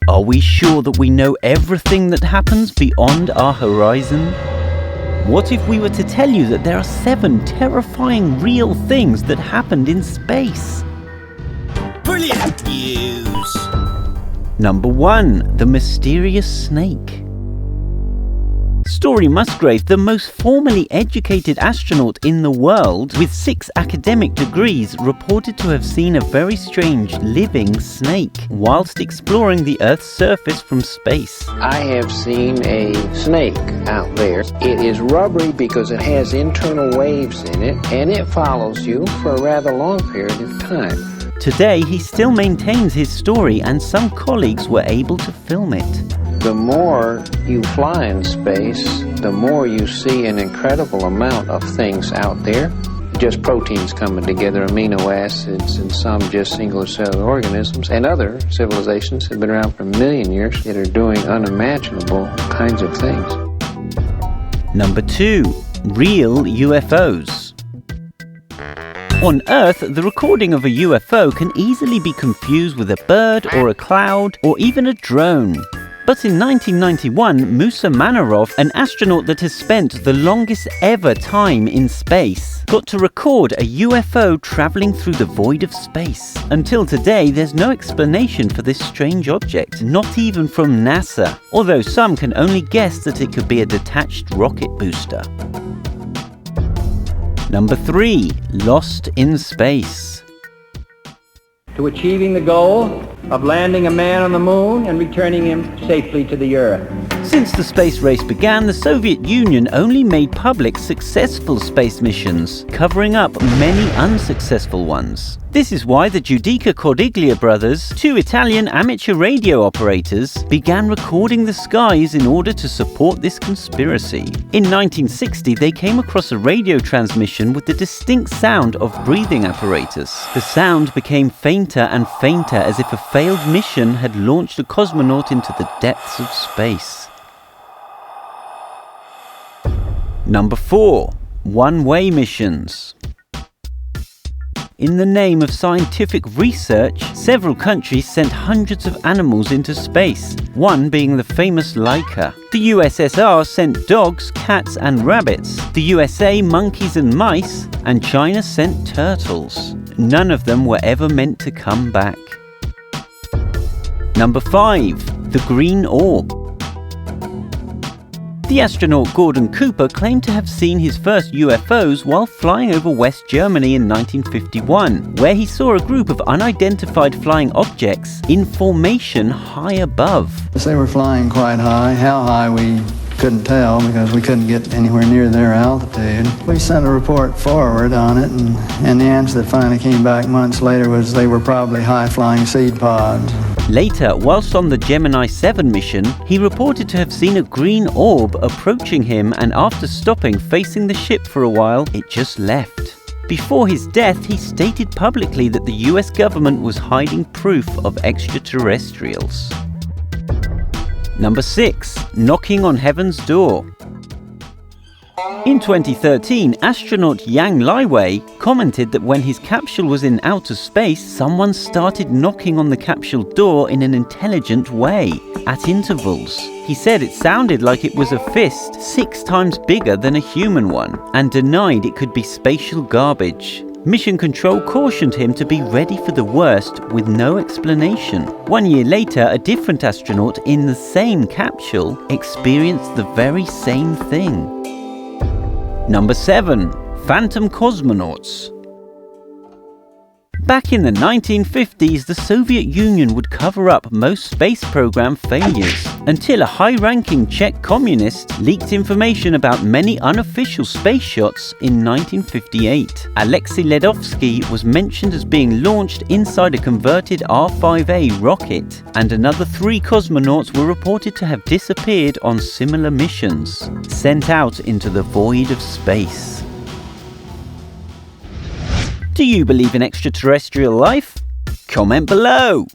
Are we sure that we know everything that happens beyond our horizon? What if we were to tell you that there are 7 terrifying real things that happened in space? Brilliant news! Number 1. The mysterious snake. Story Musgrave, the most formally educated astronaut in the world, with 6 academic degrees, reported to have seen a very strange living snake whilst exploring the Earth's surface from space. I have seen a snake out there. It is rubbery because it has internal waves in it, and it follows you for a rather long period of time. Today, he still maintains his story, and some colleagues were able to film it. The more you fly in space, the more you see an incredible amount of things out there. Just proteins coming together, amino acids, and some just single-cellular organisms. And other civilizations have been around for a million years that are doing unimaginable kinds of things. Number 2. Real UFOs. On Earth, the recording of a UFO can easily be confused with a bird or a cloud or even a drone. But in 1991, Musa Manarov, an astronaut that has spent the longest ever time in space, got to record a UFO travelling through the void of space. Until today, there's no explanation for this strange object, not even from NASA, although some can only guess that it could be a detached rocket booster. Number 3. Lost in space. To achieving the goal of landing a man on the moon and returning him safely to the Earth. Since the space race began, the Soviet Union only made public successful space missions, covering up many unsuccessful ones. This is why the Giudica Cordiglia brothers, 2 Italian amateur radio operators, began recording the skies in order to support this conspiracy. In 1960, they came across a radio transmission with the distinct sound of breathing apparatus. The sound became fainter and fainter, as if a failed mission had launched a cosmonaut into the depths of space. Number 4. One-way missions. In the name of scientific research, several countries sent hundreds of animals into space, one being the famous Laika. The USSR sent dogs, cats and rabbits, the USA monkeys and mice, and China sent turtles. None of them were ever meant to come back. Number 5. The Green Orb. The astronaut Gordon Cooper claimed to have seen his first UFOs while flying over West Germany in 1951, where he saw a group of unidentified flying objects in formation high above. They were flying quite high. How high we couldn't tell because we couldn't get anywhere near their altitude. We sent a report forward on it, and the answer that finally came back months later was they were probably high-flying seed pods. Later, whilst on the Gemini 7 mission, he reported to have seen a green orb approaching him, and after stopping facing the ship for a while, it just left. Before his death, he stated publicly that the US government was hiding proof of extraterrestrials. Number 6. Knocking on Heaven's Door. In 2013, astronaut Yang Liwei commented that when his capsule was in outer space, someone started knocking on the capsule door in an intelligent way, at intervals. He said it sounded like it was a fist 6 times bigger than a human one, and denied it could be spatial garbage. Mission Control cautioned him to be ready for the worst with no explanation. 1 year later, a different astronaut in the same capsule experienced the very same thing. Number 7. Phantom Cosmonauts. Back in the 1950s, the Soviet Union would cover up most space program failures, until a high-ranking Czech communist leaked information about many unofficial space shots in 1958. Alexei Ledovsky was mentioned as being launched inside a converted R-5A rocket, and another 3 cosmonauts were reported to have disappeared on similar missions, sent out into the void of space. Do you believe in extraterrestrial life? Comment below!